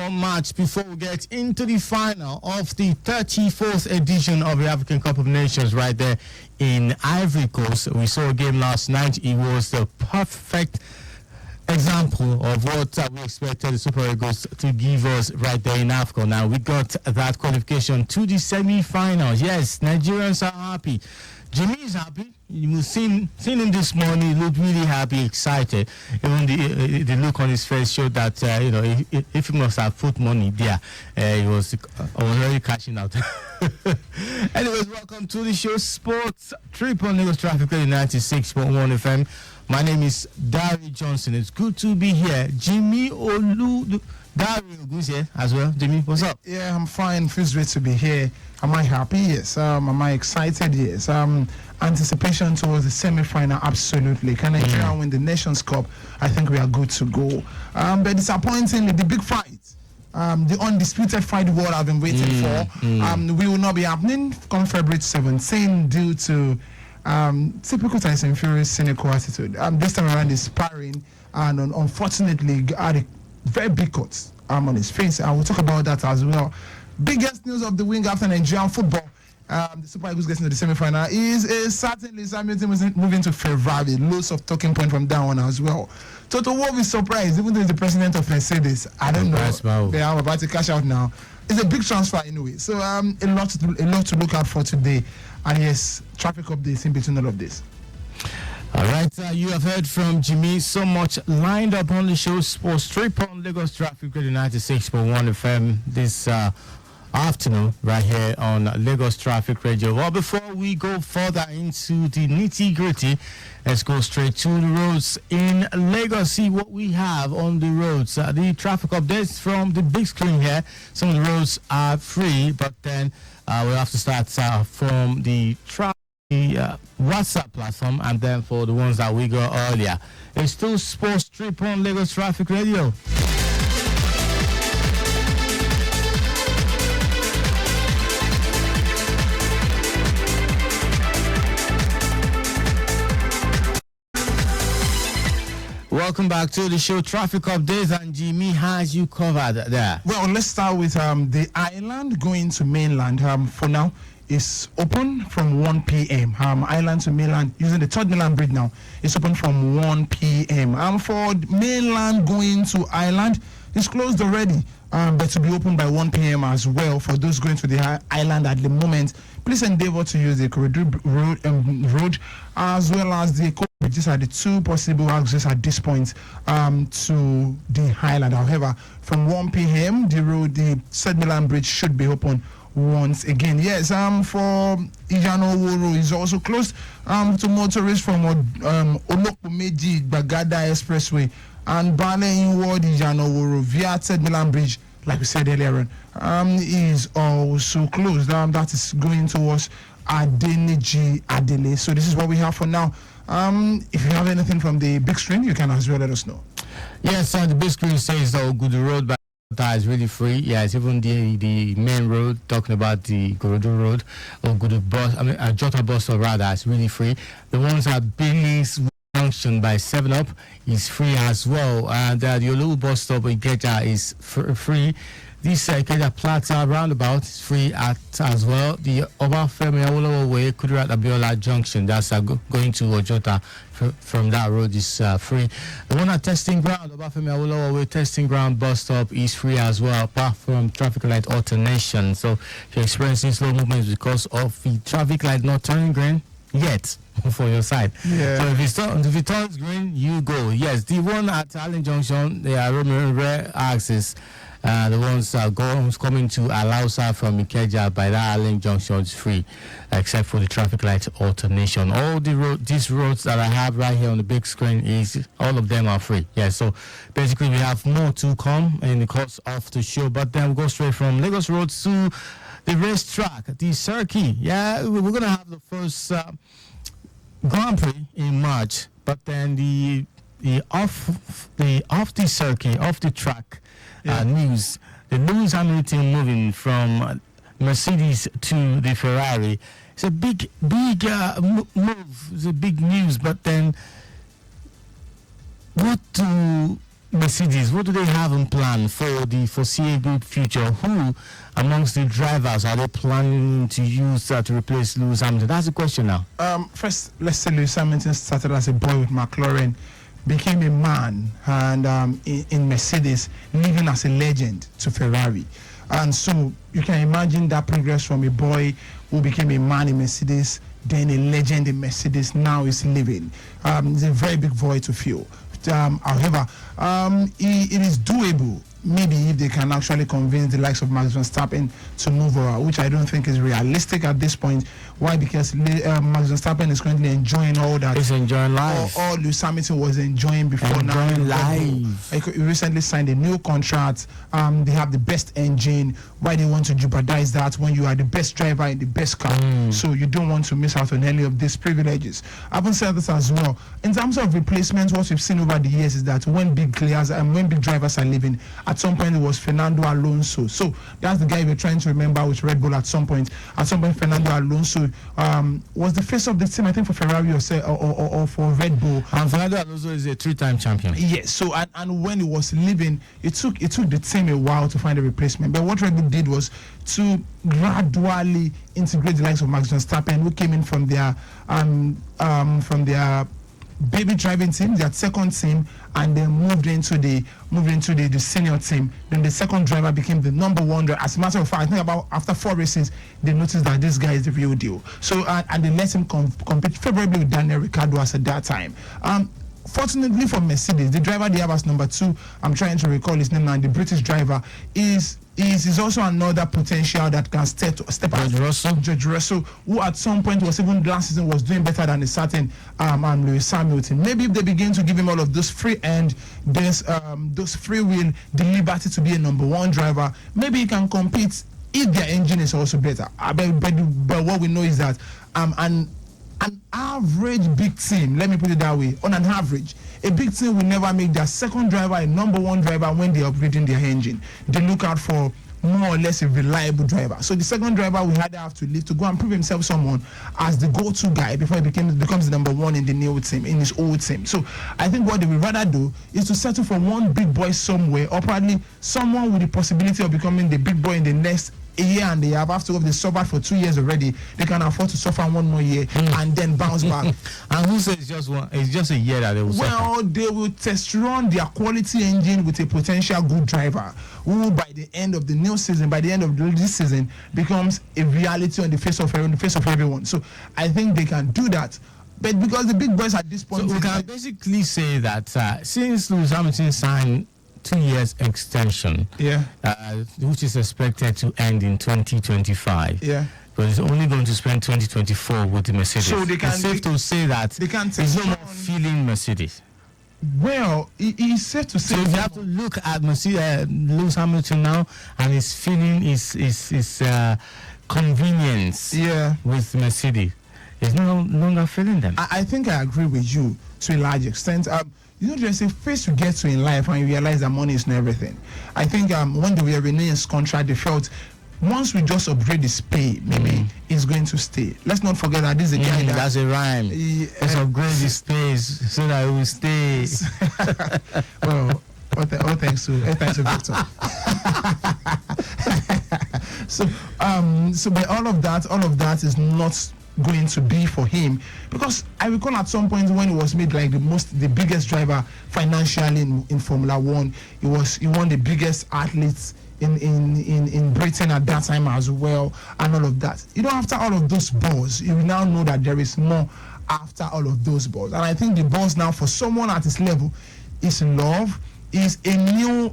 more match before we get into the final of the 34th edition of the African Cup of Nations right there in Ivory Coast. We saw a game last night. It was the perfect example of what we expected the Super Eagles to give us right there in Africa. Now, we got that qualification to the semi-finals. Yes, Nigerians are happy. Jimmy is happy. You seen him this morning. He looked really happy, excited. Even the look on his face showed that if he must have put money there, he was already cashing out. Anyways, welcome to the show, Sports Trip on Lagos Traffic Radio 96.1 FM. My name is Dare Johnson. It's good to be here. Jimmy Dare-Ogun here as well. Jimmy, what's up? Yeah, I'm fine. Feels great to be here. Am I happy? Yes. Am I excited? Yes. Anticipation towards the semi-final? Absolutely. Can Nigeria win the Nations Cup? I think we are good to go. But disappointingly, the big fight, the undisputed fight the world have been waiting for, will not be happening come February 17 due to typical Tyson Fury's cynical attitude. This time around, he's sparring and unfortunately had a very big cut on his face. I will talk about that as well. Biggest news of the week after Nigerian football. The Super Eagles getting to the semi-final is certainly Hamilton was moving to Ferrari. Loads of talking point from that one as well. Toto Wolff is surprised, even though he's the president of Mercedes. I don't know. They are about to cash out now. It's a big transfer anyway. So a lot to look out for today. And yes, traffic updates in between all of this. All right, you have heard from Jimmy. So much lined up on the show. Sports Trip on Lagos Traffic Radio 96.1 FM this afternoon right here on Lagos Traffic Radio. Well, before we go further into the nitty-gritty, let's go straight to the roads in Lagos. See what we have on the roads. The traffic updates from the big screen here. Some of the roads are free, but then we'll have to start from the WhatsApp platform, and then for the ones that we got earlier. It's still Sports Trip on Lagos Traffic Radio. Welcome back to the show, Traffic Updates, and Jimmy has you covered there. Well, let's start with the island going to mainland. For now, is open from 1 p.m. Island to mainland, using the third mainland bridge now, it's open from 1 p.m. For mainland going to island, it's closed already, but to be open by 1 p.m. as well. For those going to the island at the moment, please endeavor to use the corridor road as well as the bridge. These are the two possible access at this point to the island. However, from 1 p.m., the third mainland bridge should be open once again. Yes, for Ijano-Woro is also closed to motorists from Olokumeji Bagada Expressway and Bale inward Ijano-Woro via Third Milan Bridge, like we said earlier on, is also closed. That is going towards Adeniji Adele. So this is what we have for now. If you have anything from the big screen, you can as well let us know. Yes, the big screen says Ogudu Road by that is really free. Yes, even the main road, talking about the Gorodo Road or Jota bus or rather, is really free. The ones at Billings Junction by 7-Up is free as well. And the Olu bus stop in Ikeja is free. This Ikeja Plaza roundabout is free as well. The Obafemi Awolowo Way, Kudirat Abiola Junction, that's going to Ojota from that road is free. The one at Testing Ground, Obafemi Awolowo Way Testing Ground bus stop is free as well, apart from traffic light alternation. So if you're experiencing slow movements because of the traffic light not turning green yet for your side. Yeah. So if it turns green, you go. Yes, the one at Allen Junction, they are rare access. The ones coming to Alausa from Ikeja by that Allen Junction is free, except for the traffic light alternation. All these roads that I have right here on the big screen, all of them are free. Yeah, so basically we have more to come in the course of the show, but then we'll go straight from Lagos Roads to the racetrack, the circuit. Yeah, we're going to have the first Grand Prix in March, but then the off the circuit, off the track, news. The Lewis Hamilton moving from Mercedes to the Ferrari. It's a big move. It's a big news. But then, what do Mercedes, what do they have in plan for the foreseeable future? Who amongst the drivers are they planning to use to replace Lewis Hamilton? That's the question now. First, let's say Lewis Hamilton started as a boy with McLaren, became a man, and in Mercedes, living as a legend to Ferrari. And so you can imagine that progress from a boy who became a man in Mercedes, then a legend in Mercedes, now is living. It's a very big void to fill. However, it is doable. Maybe if they can actually convince the likes of Max Verstappen to move over, which I don't think is realistic at this point. Why? Because Max Verstappen is currently enjoying all that. He's enjoying life. All Lewis Hamilton was enjoying before now. Enjoying life. He recently signed a new contract. They have the best engine. Why they want to jeopardize that when you are the best driver in the best car? So you don't want to miss out on any of these privileges. I haven't said this as well. In terms of replacements, what we've seen over the years is that when big players and when big drivers are leaving, at some point it was Fernando Alonso. So that's the guy we're trying to remember with Red Bull at some point. At some point, Fernando Alonso was the face of the team, I think, for Ferrari or for Red Bull. And Fernando Alonso is a 3-time champion. Yes. So and when he was leaving, it took the team a while to find a replacement. But what Red Bull did was to gradually integrate the likes of Max Verstappen, who came in from their baby driving team, their second team, and then moved into the senior team. Then the second driver became the number one driver. As a matter of fact, I think about after 4 races, they noticed that this guy is the real deal. So and they let him compete favorably with Daniel Ricciardo at that time. Fortunately for Mercedes, the driver they have as number 2, I'm trying to recall his name now, the British driver, is also another potential that can step out. George Russell, who at some point was even last season was doing better than a certain Lewis Hamilton. Maybe if they begin to give him all of those free those free will, the liberty to be a number 1 driver, maybe he can compete if their engine is also better. But what we know is that an average big team, let me put it that way, on an average, a big team will never make their second driver a number 1 driver when they're upgrading their engine. They look out for more or less a reliable driver. So the second driver will either have to leave to go and prove himself someone as the go-to guy before he becomes the number 1 in the new team, in his old team. So I think what they will rather do is to settle for one big boy somewhere, or probably someone with the possibility of becoming the big boy in the next a year and a half. After all, they suffered for 2 years already. They can afford to suffer 1 more year and then bounce back. And who says it's just a year that they will suffer? Well, they will test run their quality engine with a potential good driver who, by the end of the new season, by the end of this season, becomes a reality on the face of everyone. So I think they can do that. But because the big boys at this point, so we can basically say that since Lewis Hamilton signed 2 years extension, which is expected to end in 2025. But it's only going to spend 2024 with the Mercedes. So it's safe to say that he's no more feeling Mercedes. Well, it's safe to say. So you have to look at Lewis Hamilton now, and his feeling is convenience with Mercedes. He's no longer feeling them. I think I agree with you to a large extent. You know, there's a phase you get to in life when you realize that money is not everything. I think when they were renewing his contract, they felt once we just upgrade his pay, maybe he's going to stay. Let's not forget that this is a guy that's a rhyme. Let's upgrade his pay so that he will stay. Well, thanks to Victor. So by all of that is not going to be for him, because I recall at some point when he was made like the biggest driver financially in Formula 1. He won the biggest athletes in Britain at that time as well, and all of that. You know, after all of those balls, you now know that there is more after all of those balls. And I think the balls now for someone at his level is love, is a new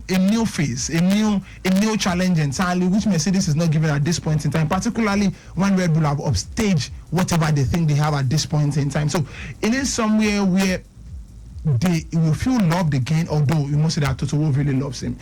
phase, a new challenge entirely, which Mercedes is not giving at this point in time, particularly when Red Bull have upstaged whatever they think they have at this point in time. So it is somewhere where they will feel loved again, although you must say that Toto Wolff really loves him.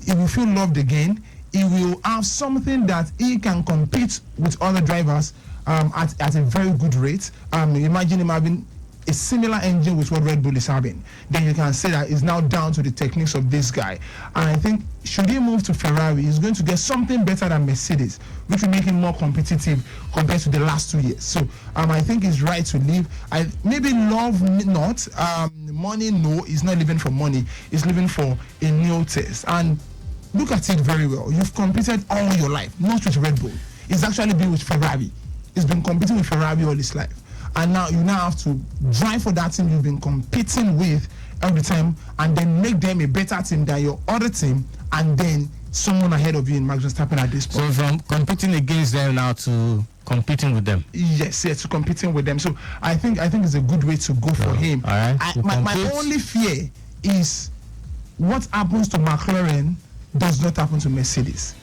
He will feel loved again. He will have something that he can compete with other drivers at a very good rate. Imagine him having a similar engine with what Red Bull is having, then you can say that it's now down to the techniques of this guy. And I think should he move to Ferrari, he's going to get something better than Mercedes, which will make him more competitive compared to the last 2 years. So I think it's right to leave. Maybe love not, money no, he's not living for money, he's living for a new test. And look at it very well. You've competed all your life, not with Red Bull. It's actually been with Ferrari. He's been competing with Ferrari all his life. And now you have to drive for that team you've been competing with every time, and then make them a better team than your other team, and then someone ahead of you in Max Verstappen at this point. So from competing against them now to competing with them. Yes, to competing with them. So I think it's a good way to go for him. All right. My only fear is what happens to McLaren does not happen to Mercedes.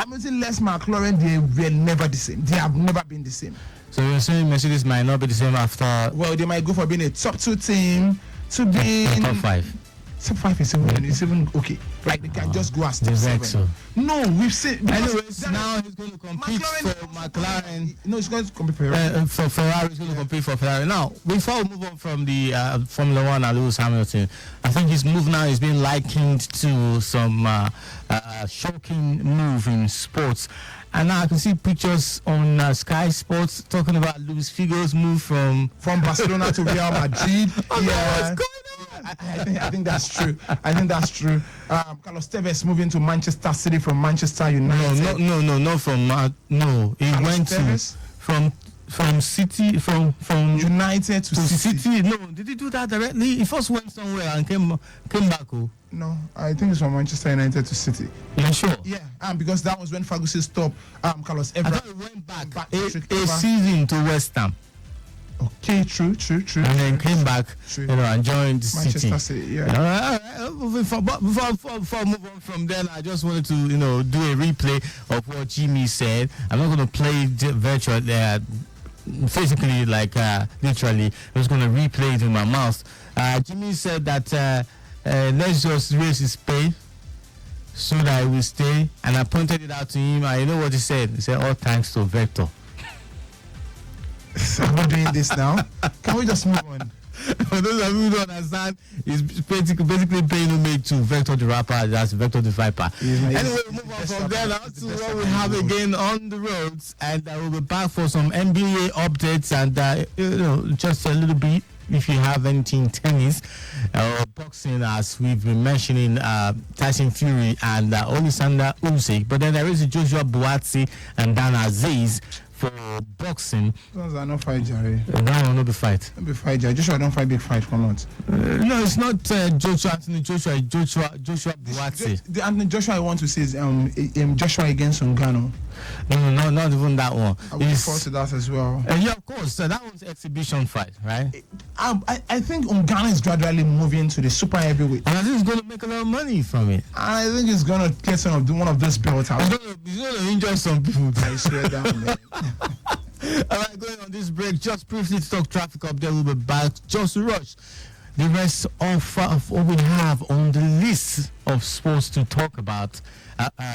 Less McLaren, they were never the same. They have never been the same. So you're saying Mercedes might not be the same after? Well, they might go for being a top 2 team to be top 5. Top 5 is even okay. Like they can just go as top 7. So. No, we've seen. Anyways, now he's going to compete for McLaren. No, he's going to compete for Ferrari. For Ferrari, he's going to compete for Ferrari. Now, before we move on from the Formula 1 and Lewis Hamilton, I think his move now is being likened to some shocking move in sports. And now I can see pictures on Sky Sports talking about Luis Figo's move from Barcelona to Real Madrid. What's going on? I think that's true. Carlos Tevez moving to Manchester City from Manchester United. No, not from no. He Carlos went Tevez? from City from United to City. No, did he do that directly? He first went somewhere and came back. Oh. No, I think it's from Manchester United to City. Yeah, sure. Yeah, because that was when Ferguson stopped Carlos Evra. I thought he went back a season to West Ham. Okay, true. And then came back, and joined Manchester City. Yeah. All right. Before I move on from there, I just wanted to, do a replay of what Jimmy said. I'm not going to play virtually, physically, like literally. I'm just going to replay it in my mouth. Jimmy said that let's just raise his pay so that he will stay. And I pointed it out to him. And you know what he said? He said, all thanks to Vector. So we're doing this now. Can we just move on? For those of you who don't understand, he's basically paying homage to Vector the rapper, that's Vector the Viper. Anyway, move on from there now to what we have again on the roads, and we'll be back for some NBA updates and just a little bit. If you have anything tennis or boxing, as we've been mentioning, Tyson Fury and Alexander Usyk, but then there is Joshua Buatsi and Dan Aziz for boxing. Those are not fight, Jerry. That will not be fight. Not be fight, Jerry. Joshua don't fight big fight for not. No, it's not Anthony Joshua. Joshua Buatsi. The Anthony Joshua I want to say is Joshua against Ngannou. No, not even that one. I will forward to that as well. Yeah, of course. That one's exhibition fight, right? I think Ngannou is gradually moving to the super heavyweight. And I think he's going to make a lot of money from it. I think he's going to get one of those belts out. He's going to injure some people. I swear down, man. All right, going on this break, just briefly to talk traffic update. We'll be back just to rush the rest of what we have on the list of sports to talk about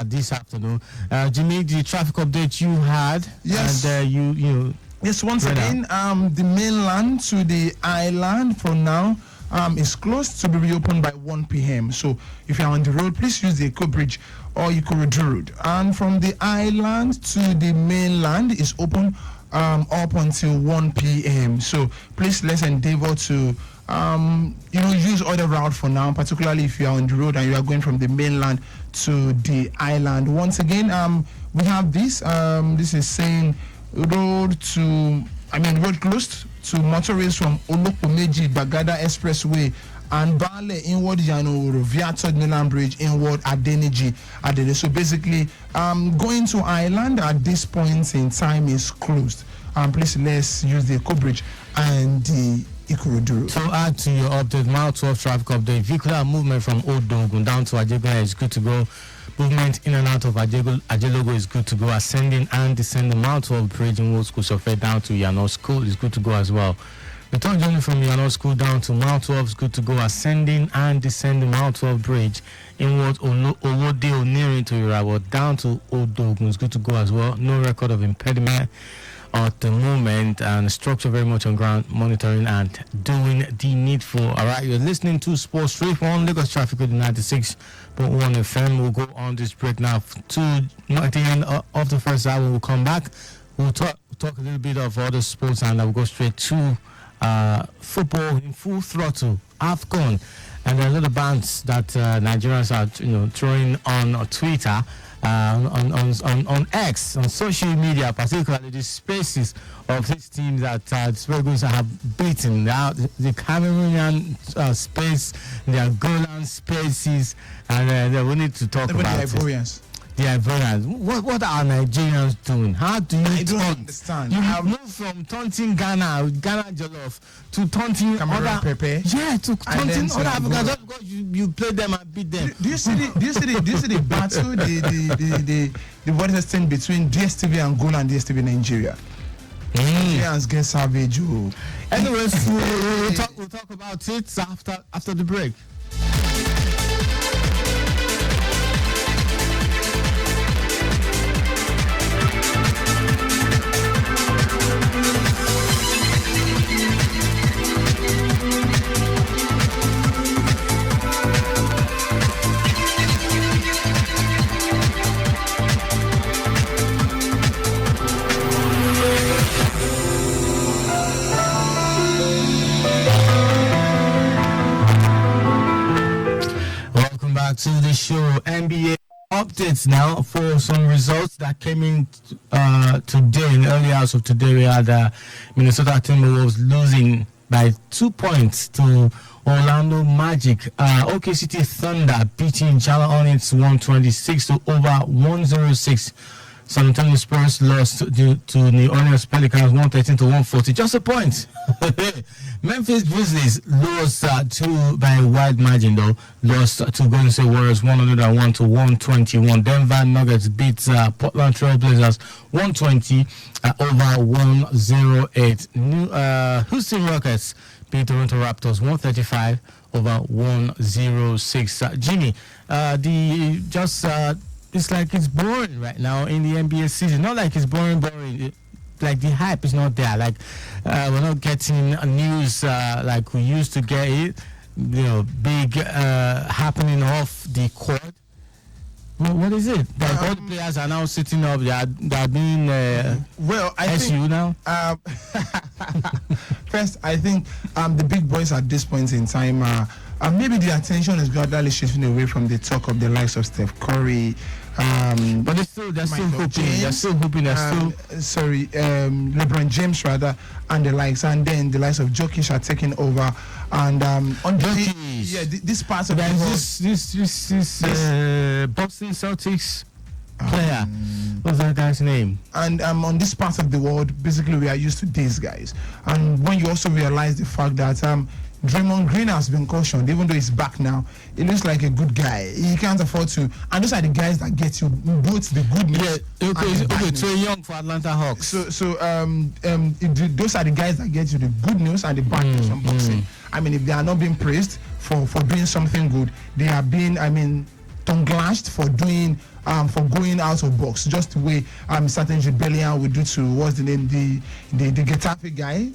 this afternoon. Jimmy, the traffic update you had, yes, and you yes, once again, the mainland to the island for now is closed to be reopened by 1 p.m. So if you're on the road, please use the Eco Bridge or Ikorodu Road. And from the island to the mainland is open up until 1 p.m. So please let's endeavor to use other route for now, particularly if you are on the road and you are going from the mainland to the island. Once again, we have this. This is saying road closed to motorists from Olopomeji Bagada Expressway and Bale inward Yanoro via Third Mainland Bridge inward Adeniji. So basically, going to island at this point in time is closed. Please let's use the Eco Bridge and the Ikorodu Road. To add to your update, Mile 12 traffic update, vehicular movement from Odogun down to Ajegunle is good to go. Movement in and out of Ajelogo is good to go. Ascending and descending Mile 12 bridge in Wood School Sofe down to Yano School is good to go as well. Return journey from Yano School down to Mile 12 is good to go. Ascending and descending Mile 12 bridge inward Owode Onirin to Irawo down to Odogun is good to go as well. No record of impediment. at the moment, and structure very much on ground monitoring and doing the needful. All right, you're listening to Sports Street on Lagos Traffic with 96.1 FM. We'll go on this break now to at the end of the first hour. We'll come back. We'll talk a little bit of other sports, and I'll go straight to football in full throttle, AFCON, and there are a lot of bans that Nigerians are throwing on Twitter, on X, on social media, particularly the spaces of these teams that the Super Eagles have beaten. The Cameroonian space, the Angolan spaces, and we need to talk about it. The Ivorians. What are Nigerians doing? How do you I don't understand. You have moved from taunting Ghana Jollof, to taunting Cameroon other Pepe. Yeah, to taunting other Africans just because you play them and beat them. Do you see the battle, the what is the thing between DSTV Angola and DSTV Nigeria? Nigerians get savage. Anyways, we'll talk about it after the break. To the show, NBA updates now for some results that came in today. In the early hours of today, we had Minnesota Timberwolves losing by 2 points to Orlando Magic. OKC Thunder beating Charlotte Hornets 126 to over 106. San Antonio Spurs lost to New Orleans Pelicans 113 to 140. Just a point. Memphis Grizzlies lost by a wide margin though. Lost to Golden State Warriors 101 to 121. Denver Nuggets beat Portland Trail Blazers 120 over 108. Houston Rockets beat Toronto Raptors 135 over 106. Jimmy, it's like it's boring right now in the NBA season. Not like it's boring. Like the hype is not there. Like we're not getting news like we used to get it. Big happening off the court. What is it? Like all the players are now sitting up. They are doing I SU think, now. First, I think the big boys at this point in time maybe the attention is gradually shifting away from the talk of the likes of Steph Curry. But they're still hoping. LeBron James rather, and the likes, and then the likes of Jokic are taking over, and on this part of the world, this Boston Celtics player. What's that guy's name? And on this part of the world, basically we are used to these guys, and when you also realize the fact that Draymond Green has been cautioned, even though he's back now. He looks like a good guy. He can't afford to. And those are the guys that get you both the good news. Yeah, okay. Trae Young for Atlanta Hawks. So those are the guys that get you the good news and the bad news on boxing. I mean, if they are not being praised for doing something good, they are being, tongue-lashed for doing for going out of box, just the way certain rebellion would do to what's the name, the Getafe guy,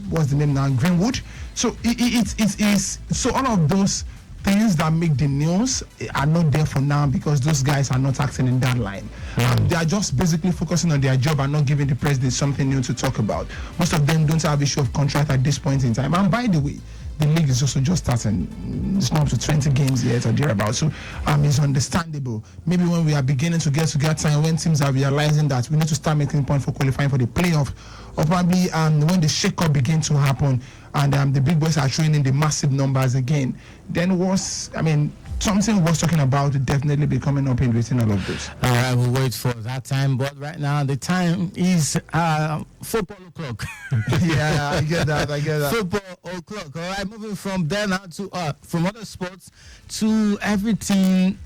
what's the name now, Greenwood. So it's so all of those things that make the news are not there for now because those guys are not acting in that line. They are just basically focusing on their job and not giving the president something new to talk about. Most of them don't have issue of contract at this point in time. And by the way, the league is also just starting. It's not up to 20 games yet or thereabouts. So it's understandable. Maybe when we are beginning to get time, when teams are realizing that we need to start making point for qualifying for the playoff, or probably when the shake-up begins to happen and the big boys are showing in the massive numbers again, then something we're talking about will definitely be coming up in between all of this. All right, we'll wait for that time. But right now, the time is football o'clock. Yeah, I get that. Football o'clock. All right, moving from there now to from other sports to everything.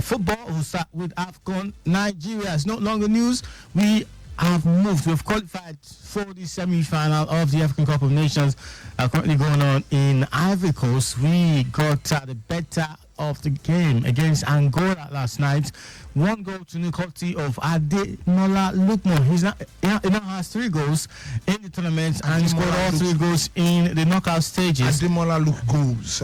Football. We'll start with AFCON. Nigeria is no longer news. We have moved. We've qualified for the semi-final of the African Cup of Nations currently going on in Ivory Coast. We got the better of the game against Angola last night. 1 goal to the quality of Ademola Lookman. He now has 3 goals in the tournament, and he scored all 3 goals in the knockout stages. Ademola Look goals.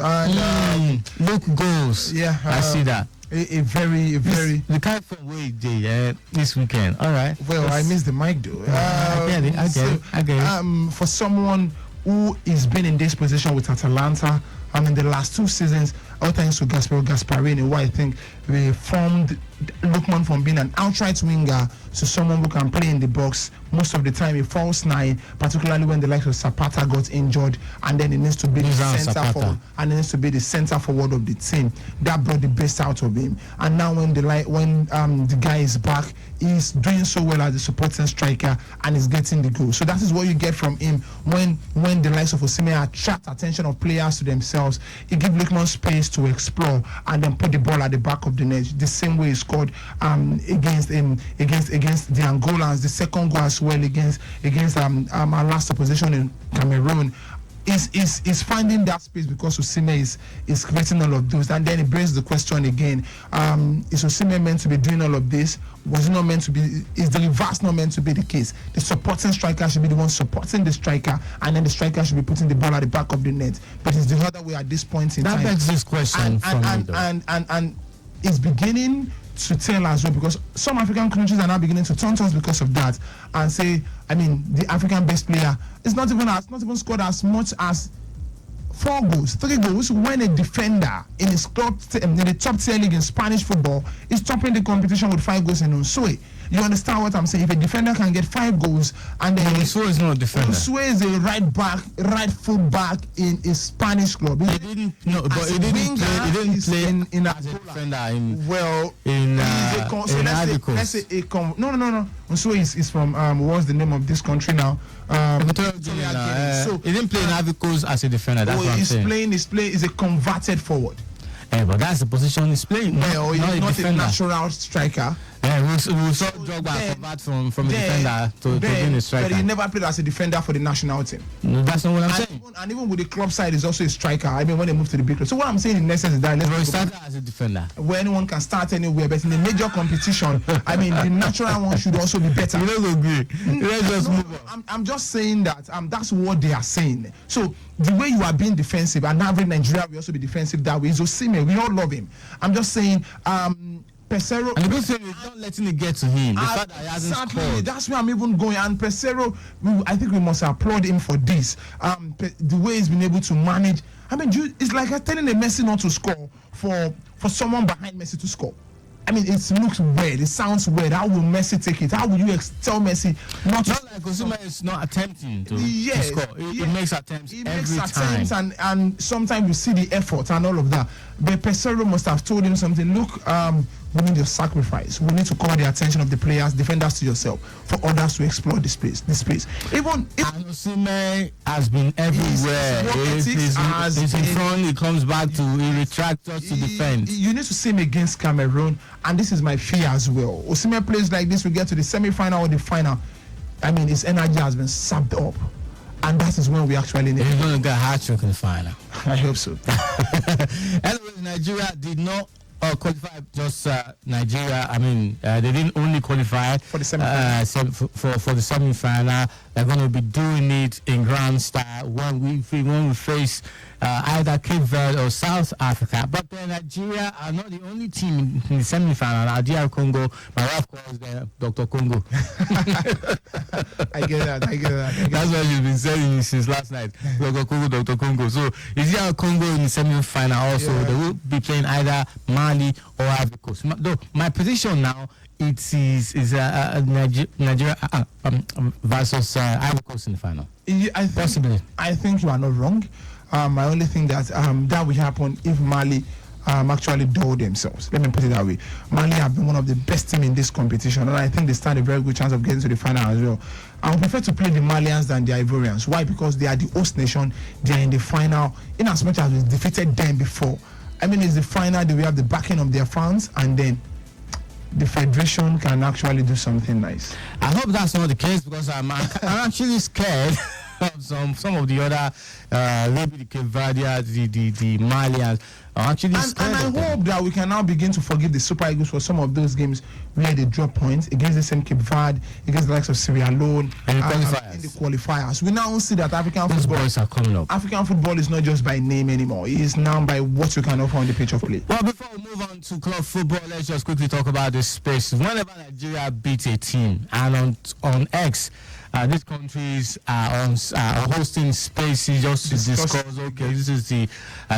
Look goals. Yeah, I see that. A very the kind of way he did this weekend. All right. Well, I missed the mic though. I get it. For someone who is been in this position with Atalanta, in the last 2 seasons, all thanks to Gaspero Gasparini, who I think we formed Lookman from being an outright winger to someone who can play in the box most of the time, a false 9, particularly when the likes of Zapata got injured, and then it needs to be the center forward, and it needs to be the center forward of the team. That brought the best out of him. And now when the guy is back, he's doing so well as the supporting striker and is getting the goal. So that is what you get from him when the likes of Osimhen attract attention of players to themselves. He gives Lookman space to explore and then put the ball at the back of the net. The same way he scored against the Angolans, the second goal as well against our last opposition in Cameroon. Is finding that space because Osimhen is creating all of those, and then it brings the question again: is Osimhen meant to be doing all of this? Was it not meant to be? Is the reverse not meant to be the case? The supporting striker should be the one supporting the striker, and then the striker should be putting the ball at the back of the net. But it's the other way at this point in time. That begs this question and it's beginning to tell as well, because some African countries are now beginning to taunt us because of that and say, the African best player is not even scored as much as 4 goals, 3 goals when a defender in his club in the top tier league in Spanish football is topping the competition with 5 goals in Unsue. You understand what I'm saying? If a defender can get 5 goals and then Unsue is not a defender. Unsue is a right full back in a Spanish club. He didn't play in as a defender in Ivory Coast. Let's say no. Unsue is from what's the name of this country now? So he didn't play in Ivory Coast as a defender. That's what I'm saying. He's a converted forward. But that's the position he's playing. Well, he's not a natural striker. We saw Drogba convert from a defender to being a striker. But he never played as a defender for the national team. No, that's not what I'm saying. And even with the club side, he's also a striker. When they move to the big club. So what I'm saying in essence is that he started as a defender. Where anyone can start anywhere, but in a major competition, the natural one should also be better. You don't agree. Let's just move on. I'm just saying that that's what they are saying. So the way you are being defensive, and average Nigeria will also be defensive that way. Is Osimhen. We all love him. I'm just saying. Pesero, and the good thing is not letting it get to him. The fact that he hasn't scored. That's where I'm even going. And Pesero, I think we must applaud him for this. The way he's been able to manage. It's like telling a Messi not to score for someone behind Messi to score. It looks weird. It sounds weird. How will Messi take it? How will you tell Messi not to? Not like Osimhen is not attempting to score. He makes attempts every time. And sometimes you see the effort and all of that. But Pesero must have told him something. Look, we need your sacrifice. We need to call the attention of the players, defenders to yourself, for others to explore this place. And Osimhen has been everywhere. He's in front. He comes back to he retracts to defend. You need to see him against Cameroon, and this is my fear as well. Osimhen plays like this, we get to the semi-final or the final. His energy has been sapped up. And that is when we actually need. He's going to get a hat-trick in the final. I hope so. Anyways, Nigeria did not qualify just Nigeria. They didn't only qualify for the semi-final. For the semi-final. They're going to be doing it in grand style when we face either Cape Verde or South Africa. But then Nigeria are not the only team in the semi-final. Nigeria, Congo, my wife calls them Dr. Congo. I get that. That's what you've been saying since last night. Dr. Congo. So Nigeria, Congo in the semi-final also. Yeah. They will be playing either Mali or Ivory Coast. Though my prediction now, it is Nigeria versus Ivory Coast in the final. Possibly. I think you are not wrong. I only think that that will happen if Mali actually dull themselves. Let me put it that way. Mali have been one of the best teams in this competition, and I think they stand a very good chance of getting to the final as well. I would prefer to play the Malians than the Ivorians. Why? Because they are the host nation. They are in the final. In as much as we defeated them before, it's the final. They will have the backing of their fans, and then the federation can actually do something nice. I hope that's not the case, because I'm actually scared of some of the other, maybe the Cape Verdeans, the Malians. I'm actually scared. And I hope that we can now begin to forgive the Super Eagles for some of those games where they drop points against the same Cape Verde, against the likes of Sierra Leone, And the in the qualifiers. We now see that Those boys are coming up. African football is not just by name anymore. It is now by what you can offer on the pitch of play. Well, before we move on to club football, let's just quickly talk about this space. Whenever Nigeria beats a team, and on X, these countries are hosting spaces just to discuss. Okay, this is the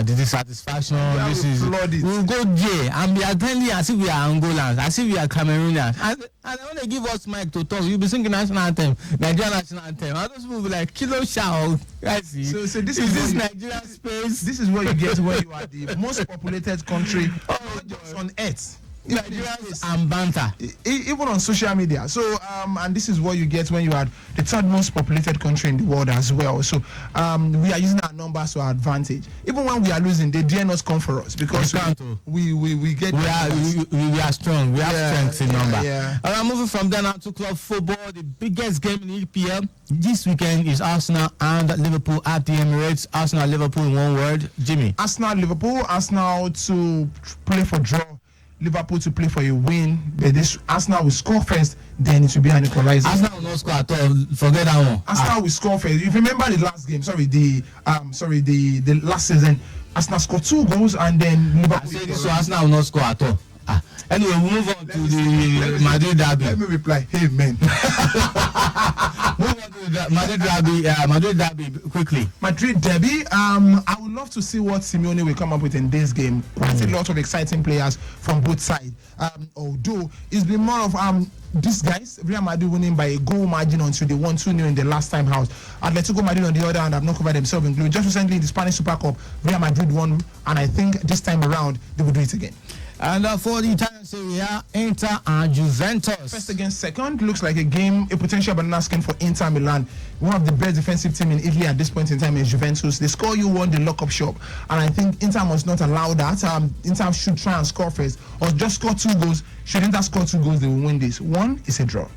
dissatisfaction. We'll go there and be attending as if we are Angolans, as if we are Cameroonians, and when they give us mic to talk, you'll be singing national anthem, Nigerian national anthem. And those people will be like, Kilo Shao. So this is Nigerian space. This is what you get when you are the most populated country on earth. Nigerians and banter, even on social media. So and this is what you get when you are the third most populated country in the world as well. So we are using our numbers to our advantage. Even when we are losing, they dare not come for us, because we get we are strong. We have strength in number. Yeah. All right, moving from there now to club football. The biggest game in EPL this weekend is Arsenal and Liverpool at the Emirates. Arsenal, Liverpool in one word. Jimmy. Arsenal, Liverpool. Arsenal to play for draw. Liverpool to play for a win. But this Arsenal will score first, then it will be an equalizer. Arsenal will not score at all. Forget that one. Arsenal will score first. If you remember the last game, the last season, Arsenal scored 2 goals and then Liverpool. So Arsenal will not score at all. Anyway, we'll move on to the Madrid derby. Let me reply. Amen. Move on to the Madrid derby quickly. Madrid derby. I would love to see what Simeone will come up with in this game. Quite a lot of exciting players from both sides. Although it's been more of these guys, Real Madrid winning by a goal margin until they won 2-0 in the last time out. Atletico Madrid on the other hand have not covered themselves in glory. Just recently in the Spanish Super Cup, Real Madrid won, and I think this time around they will do it again. And for the Italian Serie A, Inter and Juventus. First against second looks like a potential banana skin for Inter Milan. One of the best defensive team in Italy at this point in time is Juventus. They score, you won the lock-up shop, and I think Inter must not allow that. Inter should try and score first, or just score 2 goals. Should Inter score 2 goals, they will win this. 1 is a draw. All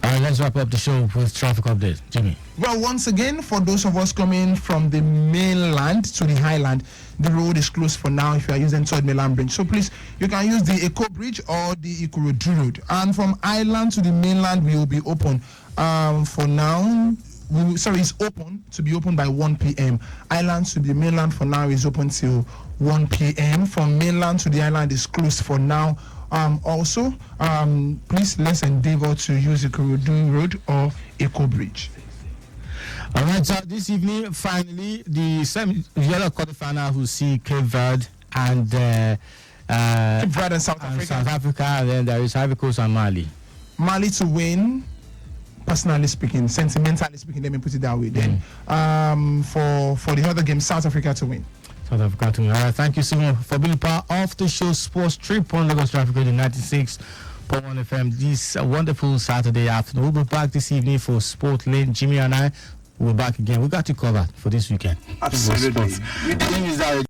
right, let's wrap up the show with traffic update. Jimmy. Well, once again, for those of us coming from the mainland to the highland, the road is closed for now if you are using Third Mainland Bridge. So please, you can use the Eko Bridge or the Ikorodu Road. And from island to the mainland, we will be open. For now, it's open to be open by 1 p.m. Island to the mainland for now is open till 1 p.m. From mainland to the island is closed for now. Also, please let's endeavor to use the Ikorodu Road or Eko Bridge. All right, so this evening, finally, the semi-yellow quarterfinal will see Cape Verde and South Africa. And then there is Ivory Coast and Mali. Mali to win, personally speaking, sentimentally speaking, let me put it that way. Then for the other game, South Africa to win. South Africa to win. All right, thank you so much for being part of the show Sports Trip on Lagos Traffic Radio 96.1 FM this wonderful Saturday afternoon. We'll be back this evening for Sport Lane. Jimmy and I will be back again. We got you covered for this weekend. Absolutely.